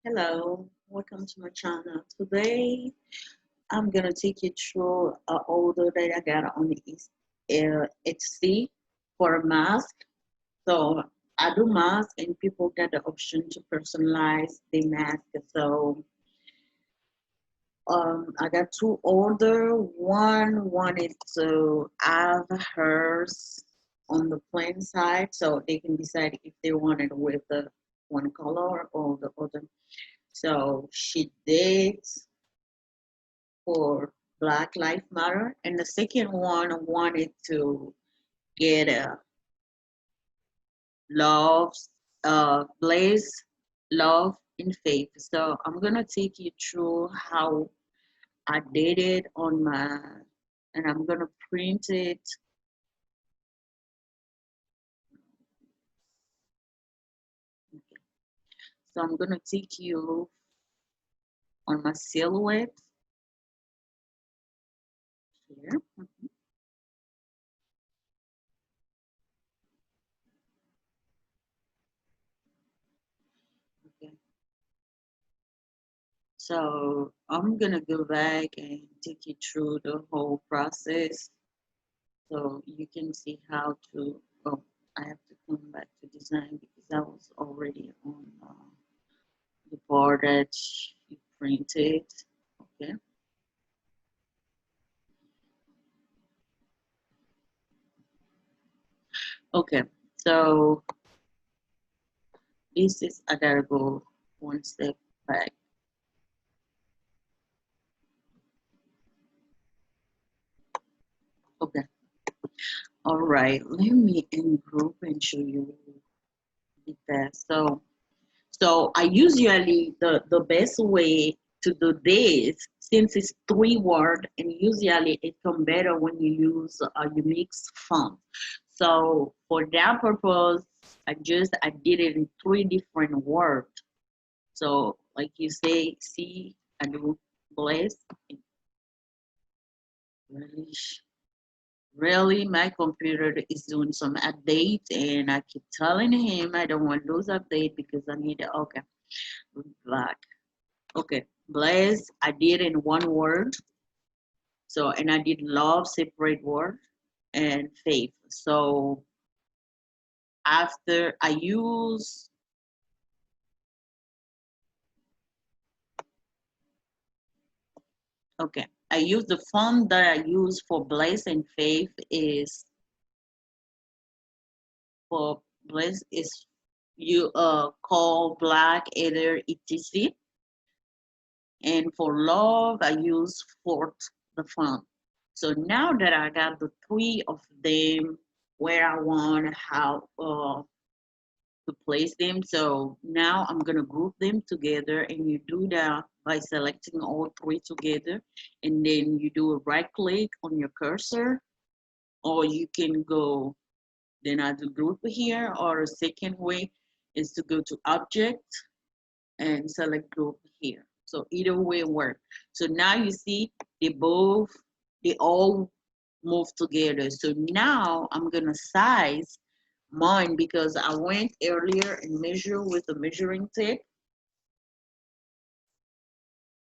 Hello, welcome to my channel. Today, I'm gonna take you through an order that I got on the HTV for a mask. So I do mask, and people get the option to personalize the mask. So I got two order. One wanted to have hers on the plain side, so they can decide if they want it with the one color or the other. So she did for Black Lives Matter, and the second one wanted to get a love, blaze love in faith. So I'm gonna take you through how I did it on my, and I'm gonna print it. So I'm gonna take you on my silhouette here. Okay. So I'm gonna go back and take you through the whole process so you can see how to, oh, I have to come back to design because I was already on the board that you printed. Okay. Okay. So this is, I gotta go one step back. Okay. All right. Let me group and show you the best. So I usually the best way to do this, since it's three word, and usually it come better when you use a unique font. So for that purpose, I did it in three different words. So like you say, see, I do bless. Really, really, my computer is doing some update, and I keep telling him I don't want those update because I need it. Okay, black. Okay, bless, I did in one word. So, and I did love, separate word, and faith. So, after I use, okay, I use the font that I use for bless and faith is for bless is you call black either etc, and for love I use fort the font. So now that I got the three of them where I want how to place them. So now I'm gonna group them together, and you do that by selecting all three together, and then you do a right click on your cursor, or you can go then add the group here, or a second way is to go to object and select group here. So either way work. So now you see they all move together. So now I'm gonna size mine because I went earlier and measure with a measuring tape.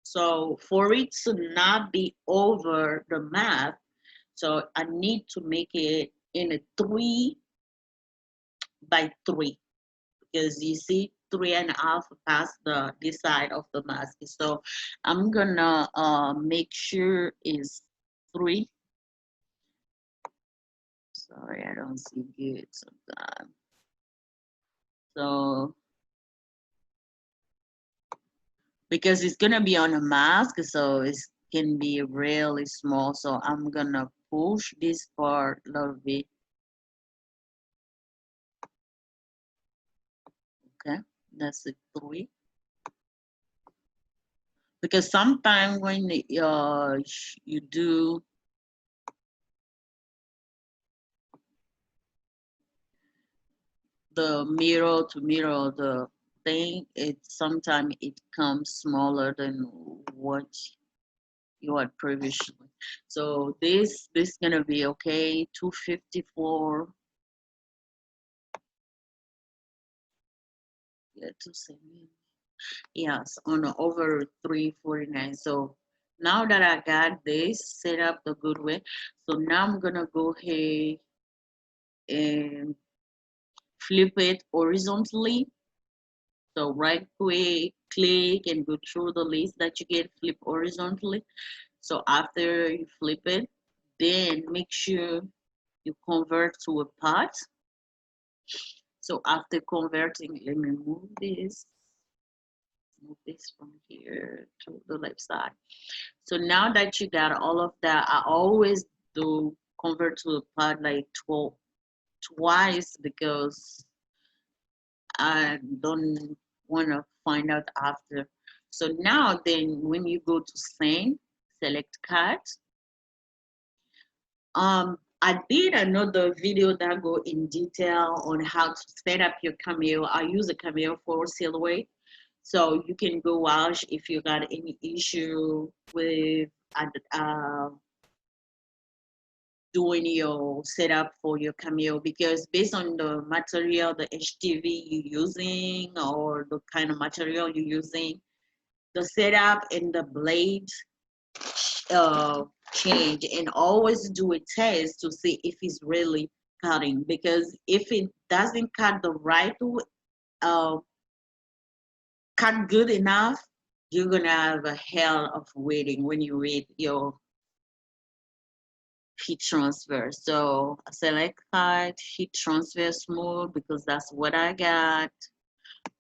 So for it to not be over the map, so I need to make it in a 3 by 3 because you see 3.5 past the this side of the mask. So I'm gonna make sure is 3. Sorry, I don't see good sometimes. So because it's gonna be on a mask, so it can be really small. So I'm gonna push this part a little bit. Okay, that's a 3. Because sometimes when you do the mirror to mirror the thing, it sometimes it comes smaller than what you had previously. So this gonna be okay. 254. Yeah, 270. Yes, on over 349. So now that I got this set up the good way, so now I'm gonna go ahead and flip it horizontally. So right click and go through the list that you get, flip horizontally. So after you flip it, then make sure you convert to a part. So after converting, let me move this from here to the left side. So now that you got all of that, I always do convert to a part like twice because I don't want to find out after. So now then when you go to send, select cut. I did another video that go in detail on how to set up your Cameo. I use a Cameo for silhouette. So you can go watch if you got any issue with doing your setup for your Cameo, because based on the material, the HTV you're using or the kind of material you're using, the setup and the blade uh, change. And always do a test to see if it's really cutting, because if it doesn't cut the right uh, cut good enough, you're gonna have a hell of waiting when you read your heat transfer. So I select cut, heat transfer smooth, because that's what I got.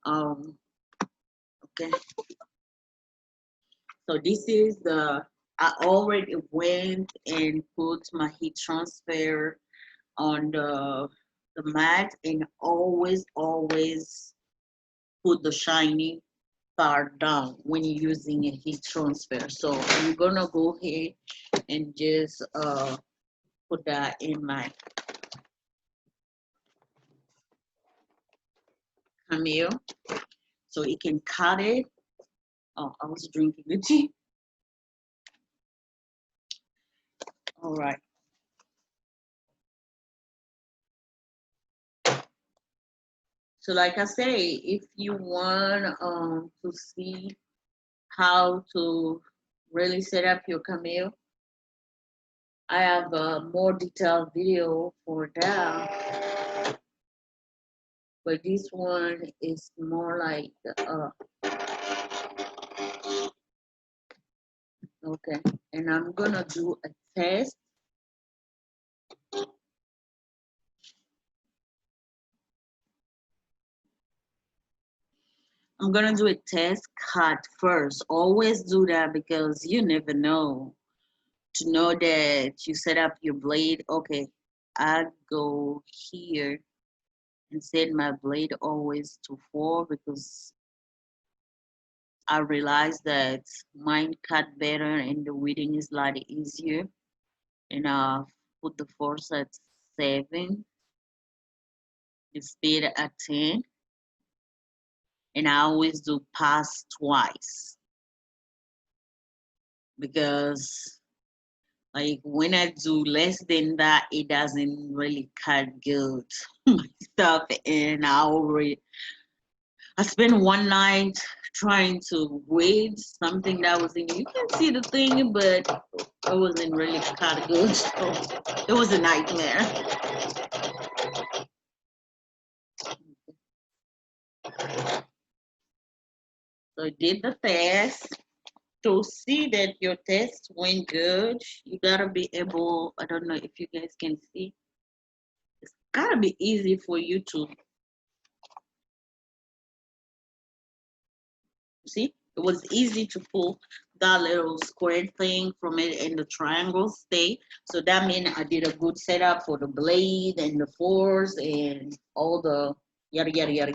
Okay, so this is I already went and put my heat transfer on the mat, and always put the shiny part down when you're using a heat transfer. So I'm gonna go ahead and just put that in my Cameo so it can cut it. Oh, I was drinking the tea. All right. So like I say, if you want to see how to really set up your Cameo, I have a more detailed video for that. But this one is more like, okay. And I'm gonna do a test. I'm gonna do a test cut first. Always do that because you never know. To know that you set up your blade. Okay, I go here and set my blade always to 4 because I realized that mine cut better and the weeding is a lot easier. And I put the force at 7, the speed at 10, and I always do pass twice because like when I do less than that, it doesn't really cut good my stuff, and I spent one night trying to weed something that was in. You can see the thing, but it wasn't really cut good. So it was a nightmare. So I did the test. To see that your test went good, you gotta be able. I don't know if you guys can see. It's gotta be easy for you to see. It was easy to pull that little square thing from it, and the triangle stay. So that means I did a good setup for the blade and the force and all the yada yada yada.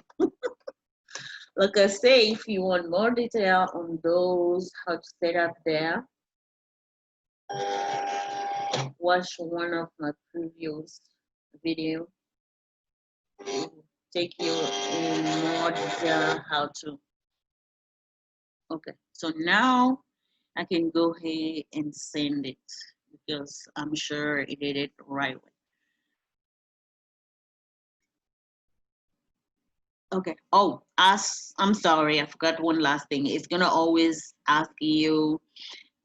Like I say, if you want more detail on those, how to set up there, watch one of my previous video. Take you in more detail how to. Okay, so now I can go ahead and send it because I'm sure it did it right way. Okay. Oh, I'm sorry, I forgot one last thing. It's gonna always ask you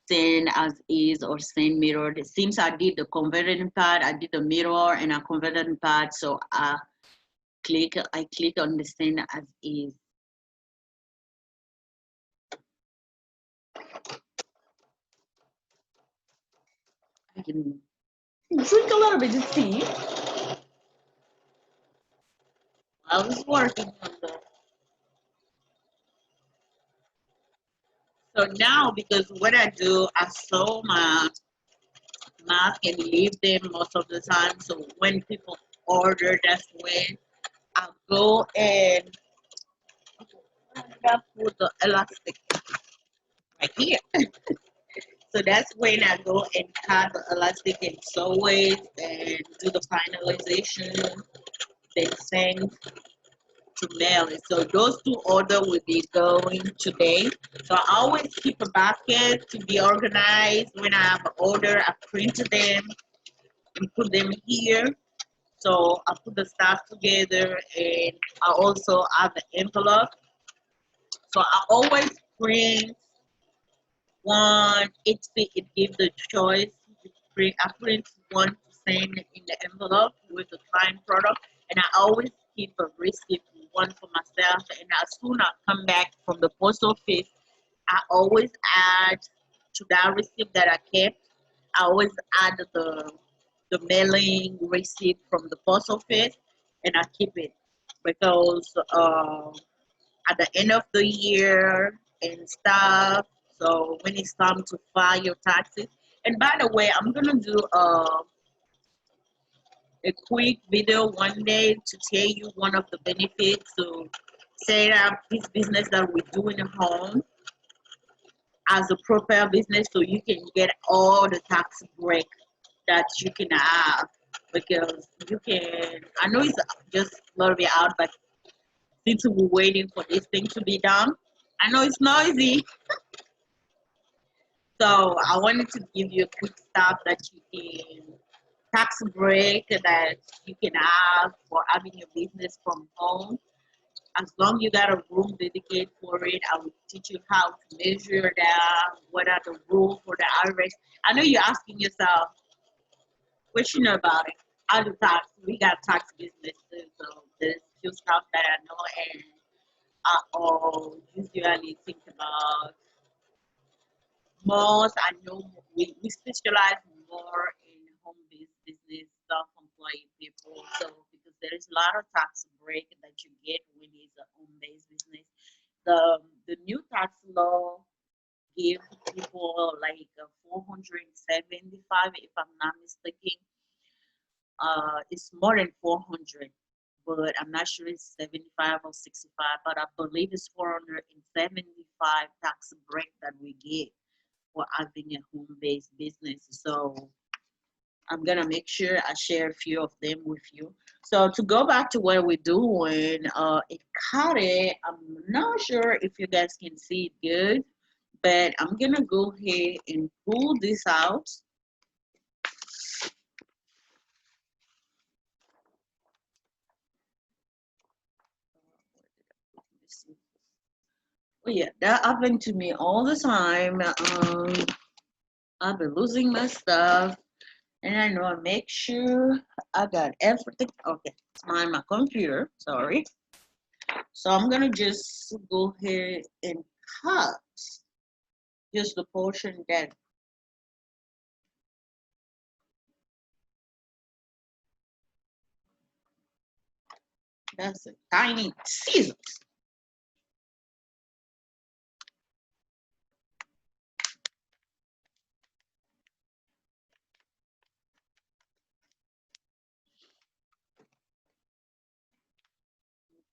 send as is or send mirror. Since I did the converting part, I did the mirror and I converted part, so I click on the send as is. I can drink a little bit to see. I was working on the. So now, because what I do, I sew my mask and leave them most of the time. So when people order, that's when I go and I put the elastic right here. So that's when I go and cut the elastic and sew it and do the finalization, then send to mail it. So those two orders will be going today. So I always keep a basket to be organized. When I have an order, I print them and put them here. So I put the stuff together and I also have the envelope. So I always print one. It gives the choice. I print one to send in the envelope with the client product, and I always keep a receipt, one for myself. And as soon as I come back from the post office, I always add to that receipt that I kept. I always add the mailing receipt from the post office, and I keep it because at the end of the year and stuff. So when it's time to file your taxes, and by the way, I'm gonna do a quick video one day to tell you one of the benefits to set up this business that we do in the home as a proper business, so you can get all the tax break that you can have because you can. I know it's just a little bit out, but since we're waiting for this thing to be done, I know it's noisy. So I wanted to give you a quick stuff that you can tax break that you can have for having your business from home. As long you got a room dedicated for it, I will teach you how to measure that, what are the rules for the IRS. I know you're asking yourself, what you know about it? How to tax? We got tax businesses, so there's few stuff that I know and I all usually think about. Most I know we specialize more in home-based business, self-employed people. So because there is a lot of tax break that you get when it's a home-based business. The new tax law give people like 475, if I'm not mistaken. It's more than 400, but I'm not sure it's 75 or 65. But I believe it's 475 tax break that we get for having a home-based business. So I'm gonna make sure I share a few of them with you. So to go back to what we're doing, it caught it. I'm not sure if you guys can see it good, but I'm gonna go ahead and pull this out. Oh yeah, that happened to me all the time. I've been losing my stuff, and I know I make sure I got everything. Okay, it's my computer. Sorry. So I'm gonna just go ahead and cut just the portion that that's a tiny scissors.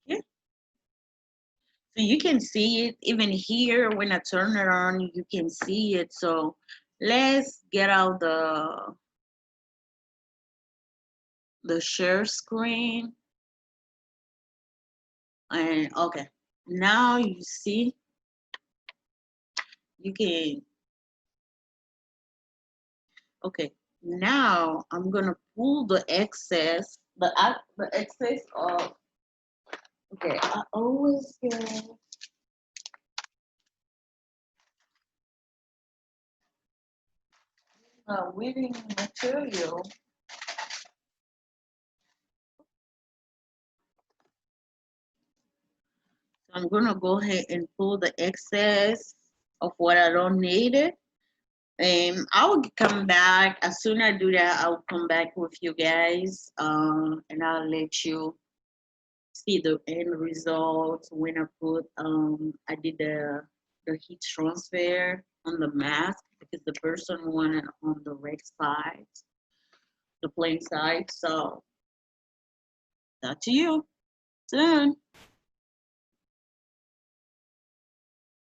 Yeah. So you can see it even here when I turn it on, you can see it. So let's get out the share screen and okay. Now you see you can okay. Now I'm gonna pull the excess of Okay, I always get reading material. So I'm gonna go ahead and pull the excess of what I don't need it. And I'll come back as soon as I do that. I'll come back with you guys, and I'll let you see the end result when I did the heat transfer on the mask because the person wanted on the red side, the plain side. So that's to you soon.